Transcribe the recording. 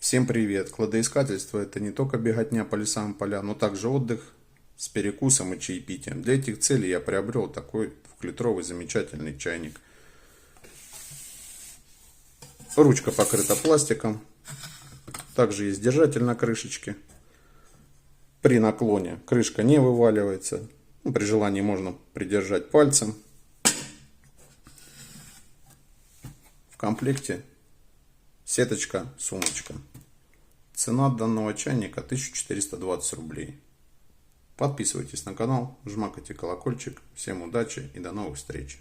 Всем привет! Кладоискательство — это не только беготня по лесам и полям, но также отдых с перекусом и чаепитием. Для этих целей я приобрел такой 2-литровый замечательный чайник. Ручка покрыта пластиком. Также есть держатель на крышечке. При наклоне крышка не вываливается. При желании можно придержать пальцем. В комплекте сеточка, сумочка. Цена данного чайника 1420 рублей. Подписывайтесь на канал, жмакайте колокольчик. Всем удачи и до новых встреч!